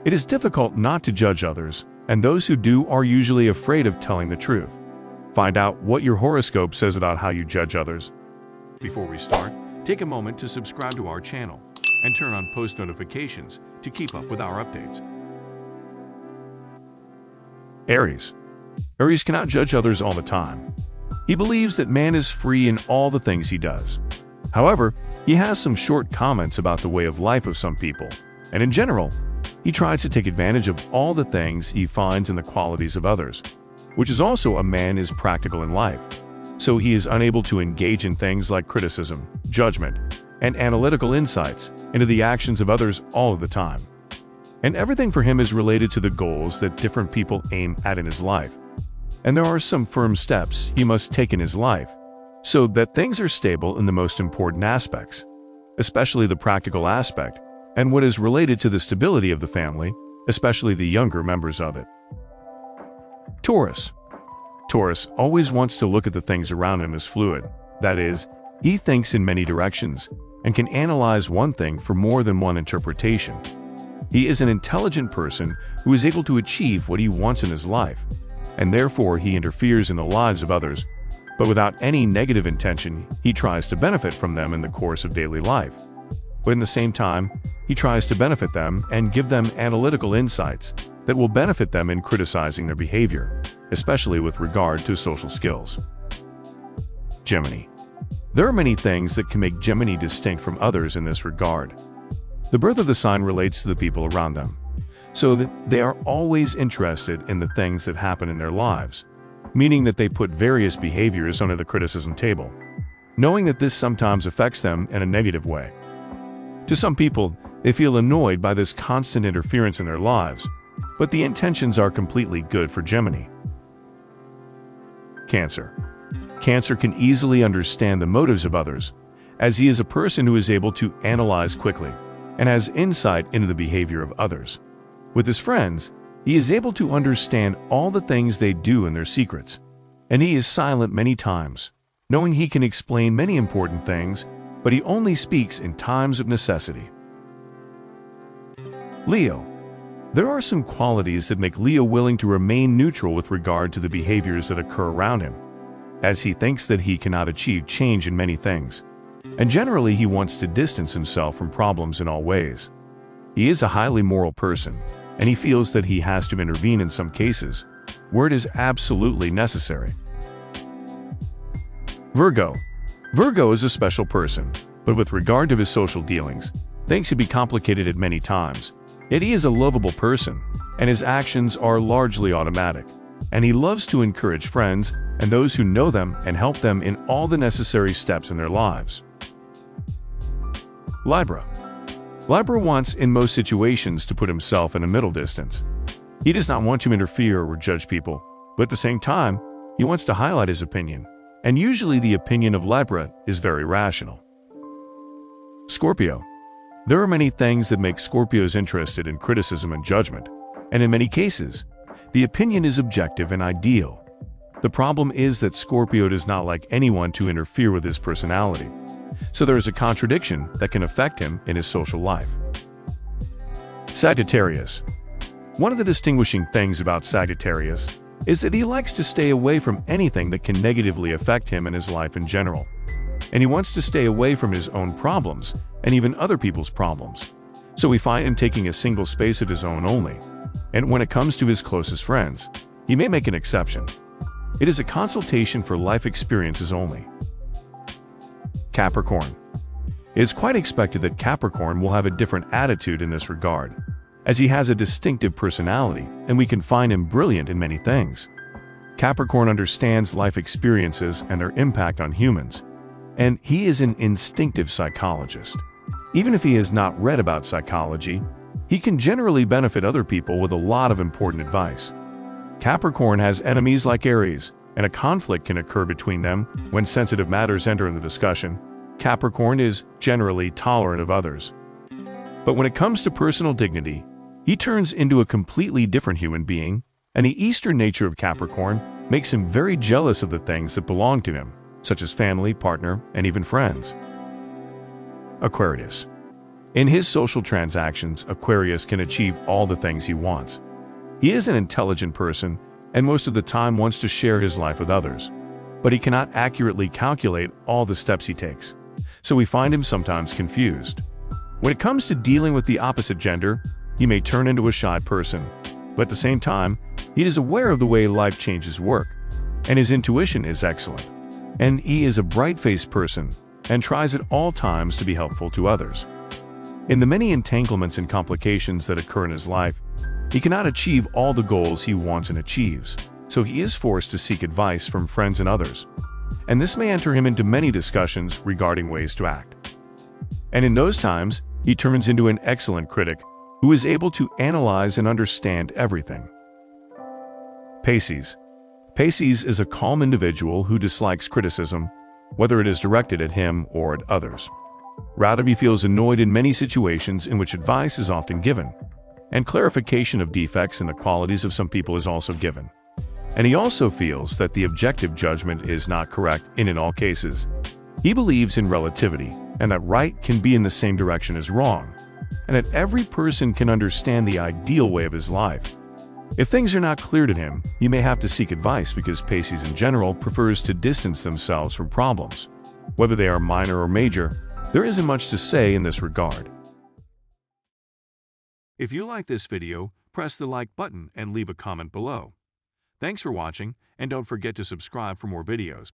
It is difficult not to judge others, and those who do are usually afraid of telling the truth. Find out what your horoscope says about how you judge others. Before we start, take a moment to subscribe to our channel and turn on post notifications to keep up with our updates. Aries. Aries cannot judge others all the time. He believes that man is free in all the things he does. However, he has some short comments about the way of life of some people, and in general, he tries to take advantage of all the things he finds in the qualities of others, which is also a man is practical in life, so he is unable to engage in things like criticism, judgment, and analytical insights into the actions of others all of the time. And everything for him is related to the goals that different people aim at in his life. And there are some firm steps he must take in his life so that things are stable in the most important aspects, especially the practical aspect and what is related to the stability of the family, especially the younger members of it. Taurus. Taurus always wants to look at the things around him as fluid. That is, he thinks in many directions and can analyze one thing for more than one interpretation. He is an intelligent person who is able to achieve what he wants in his life, and therefore he interferes in the lives of others, but without any negative intention. He tries to benefit from them in the course of daily life. But in the same time, he tries to benefit them and give them analytical insights that will benefit them in criticizing their behavior, especially with regard to social skills. Gemini. There are many things that can make Gemini distinct from others in this regard. The birth of the sign relates to the people around them, so that they are always interested in the things that happen in their lives, meaning that they put various behaviors under the criticism table, knowing that this sometimes affects them in a negative way. To some people, they feel annoyed by this constant interference in their lives, but the intentions are completely good for Gemini. Cancer. Cancer can easily understand the motives of others, as he is a person who is able to analyze quickly and has insight into the behavior of others. With his friends, he is able to understand all the things they do and their secrets, and he is silent many times, knowing he can explain many important things, but he only speaks in times of necessity. Leo. There are some qualities that make Leo willing to remain neutral with regard to the behaviors that occur around him, as he thinks that he cannot achieve change in many things, and generally he wants to distance himself from problems in all ways. He is a highly moral person, and he feels that he has to intervene in some cases where it is absolutely necessary. Virgo. Virgo is a special person, but with regard to his social dealings, things can be complicated at many times. Yet he is a lovable person, and his actions are largely automatic, and he loves to encourage friends and those who know them and help them in all the necessary steps in their lives. Libra. Libra wants in most situations to put himself in a middle distance. He does not want to interfere or judge people, but at the same time, he wants to highlight his opinion, and usually the opinion of Libra is very rational. Scorpio. There are many things that make Scorpios interested in criticism and judgment, and in many cases, the opinion is objective and ideal. The problem is that Scorpio does not like anyone to interfere with his personality, so there is a contradiction that can affect him in his social life. Sagittarius. One of the distinguishing things about Sagittarius is that he likes to stay away from anything that can negatively affect him in his life in general, and he wants to stay away from his own problems and even other people's problems, so we find him taking a single space of his own only, and when it comes to his closest friends, he may make an exception. It is a consultation for life experiences only. Capricorn. It is quite expected that Capricorn will have a different attitude in this regard, as he has a distinctive personality and we can find him brilliant in many things. Capricorn understands life experiences and their impact on humans, and he is an instinctive psychologist. Even if he has not read about psychology, he can generally benefit other people with a lot of important advice. Capricorn has enemies like Aries, and a conflict can occur between them when sensitive matters enter in the discussion. Capricorn is generally tolerant of others. But when it comes to personal dignity, he turns into a completely different human being, and the Eastern nature of Capricorn makes him very jealous of the things that belong to him, such as family, partner, and even friends. Aquarius. In his social transactions, Aquarius can achieve all the things he wants. He is an intelligent person and most of the time wants to share his life with others. But he cannot accurately calculate all the steps he takes, so we find him sometimes confused. When it comes to dealing with the opposite gender, he may turn into a shy person, but at the same time, he is aware of the way life changes work, and his intuition is excellent. And he is a bright-faced person and tries at all times to be helpful to others. In the many entanglements and complications that occur in his life, he cannot achieve all the goals he wants and achieves, so he is forced to seek advice from friends and others. And this may enter him into many discussions regarding ways to act. And in those times, he turns into an excellent critic who is able to analyze and understand everything. Pisces. Pisces is a calm individual who dislikes criticism, whether it is directed at him or at others. Rather, he feels annoyed in many situations in which advice is often given, and clarification of defects in the qualities of some people is also given. And he also feels that the objective judgment is not correct in all cases. He believes in relativity, and that right can be in the same direction as wrong, and that every person can understand the ideal way of his life. If things are not clear to him, he may have to seek advice because Pisces in general prefers to distance themselves from problems. Whether they are minor or major, there isn't much to say in this regard. If you like this video, press the like button and leave a comment below. Thanks for watching, and don't forget to subscribe for more videos.